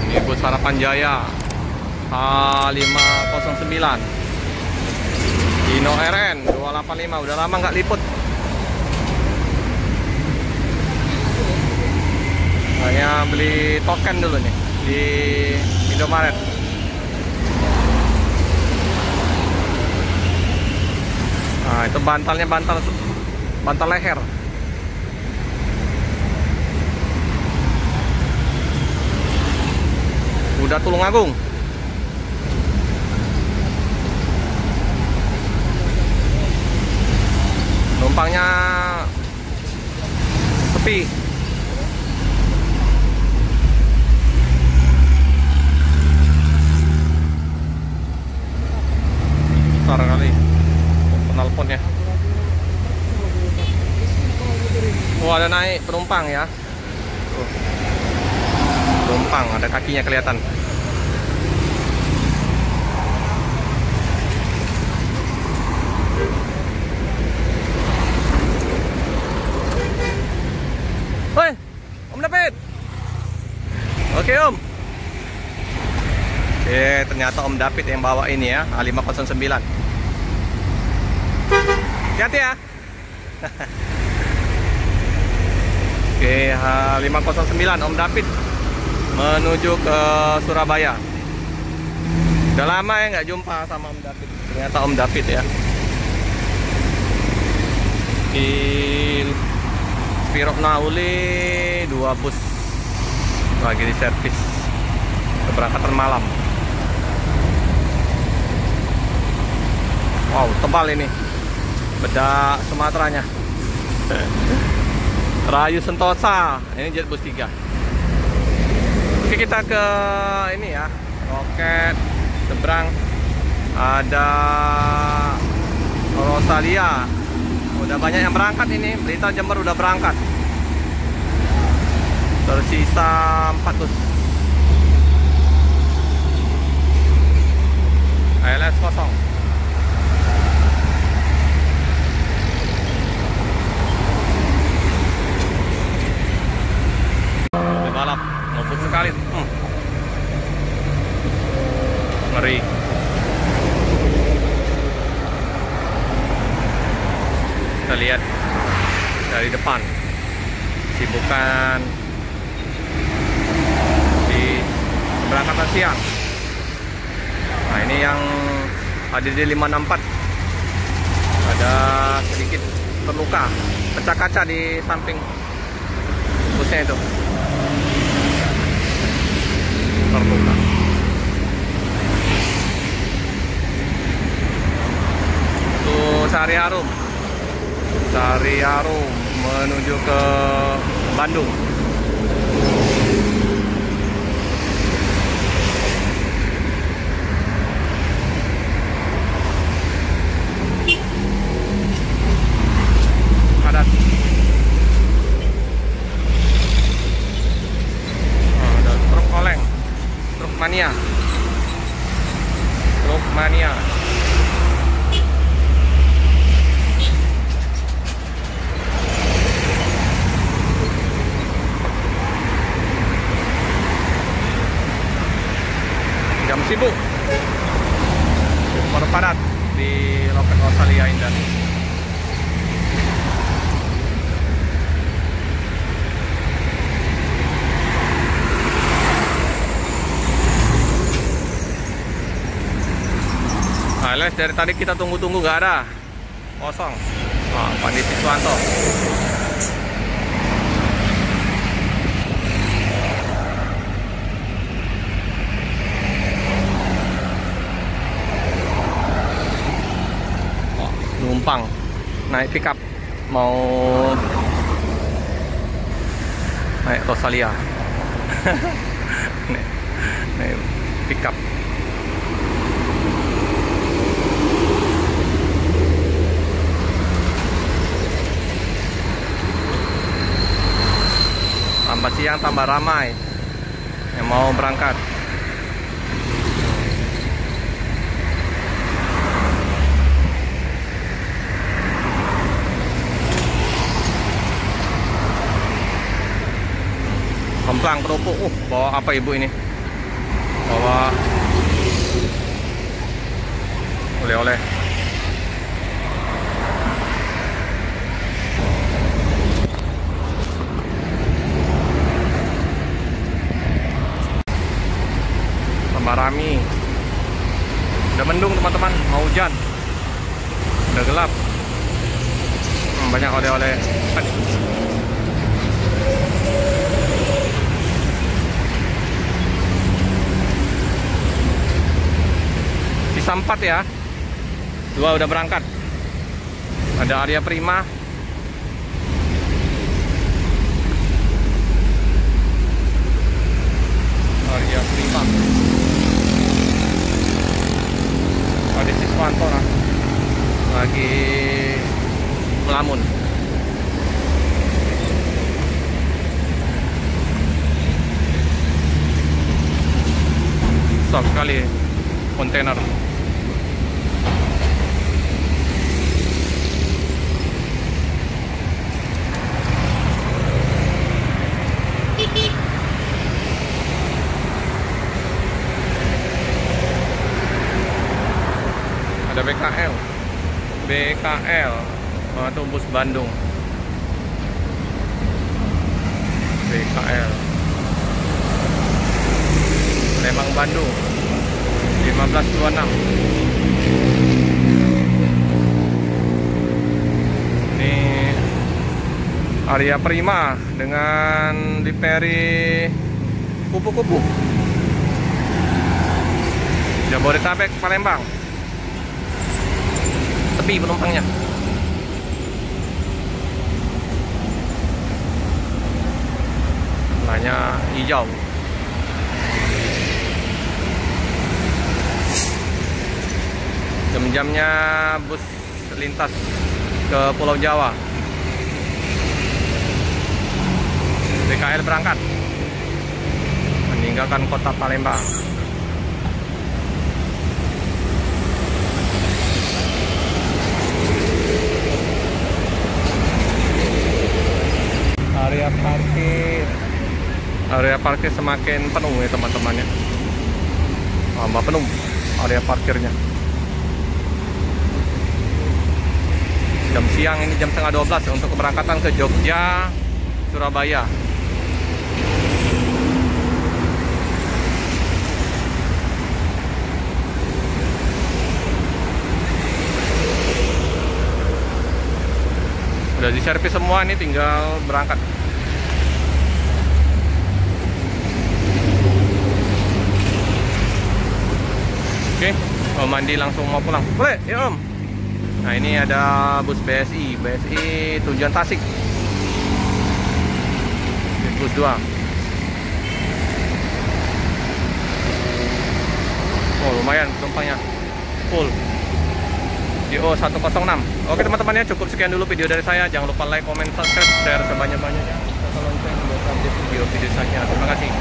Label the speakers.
Speaker 1: Ini bus Harapan Jaya H509 Dino RN 285. Udah lama nggak liput. Hanya beli token dulu nih di Indomaret. Nah, itu bantalnya bantal leher. Udah Tulungagung. Numpangnya sepi. Besar kali penelponnya. Oh, ada naik penumpang ya. Penumpang, ada kakinya kelihatan. Hoi, Om David. Oke Om. Oke, ternyata Om David yang bawa ini ya, A509. Hati-hati ya. Oke, H509 Om David menuju ke Surabaya. Udah lama ya nggak jumpa sama Om David. Ternyata Om David ya. Spirok Nauli 2 bus lagi di servis keberangkatan malam. Wow, tebal ini bedak Sumateranya. Rayu Sentosa, ini jet bus 3. Oke, kita ke ini ya, Roket seberang ada Rosalia. Udah banyak yang berangkat ini, Berita Jember udah berangkat. Tersisa 4 bus. ALS kosong. Balap ngebut sekali. Ngeri. Kita lihat dari depan sibukan di keberangkatan siang. Nah, ini yang ADD 564 ada sedikit terluka, pecah kaca di samping busnya itu, terluka. Itu Sari Harum menuju ke Bandung. Padat. Ada truk oleng, truk mania. Jam sibuk, padat di Roket Rosalia Indah. ALS dari tadi kita tunggu-tunggu nggak ada, kosong. Nah, Pak Didi Siswanto. Numpang naik pickup mau naik Rosalia. naik pickup. Tambah siang tambah ramai yang mau berangkat. Kemplang kerupuk. Bawa apa ibu ini? bawa oleh-oleh. Tambah rami. Udah mendung teman-teman, mau hujan. Udah gelap. Banyak oleh-oleh. Sisa 4 ya. 2 udah berangkat. Ada Arya Prima. Arya Prima. Ada Siswanto lah. Lagi melamun. Besar sekali kontainer. Ada BKL itu bus Bandung. BKL Lembang Bandung 1526. Ini Arya Prima dengan diperi kupu-kupu. Jabodetabek Palembang. Tepi penumpangnya. Warnanya hijau. Jam-jamnya bus lintas ke Pulau Jawa. BKL berangkat meninggalkan kota Palembang. Area parkir semakin penuh ya teman-teman ya. Tambah penuh area parkirnya. Jam siang ini jam setengah 12 untuk keberangkatan ke Jogja, Surabaya. Udah diservis semua, ini tinggal berangkat. Oke, mau mandi langsung mau pulang. Boleh, ya Om. Nah ini ada bus BSI tujuan Tasik. Bus 2. Oh lumayan penumpangnya, full. GO 106. Oke teman-teman ya, cukup sekian dulu video dari saya. Jangan lupa like, comment, subscribe, share sebanyak-banyaknya. Lonceng buat update video-video selanjutnya. Terima kasih.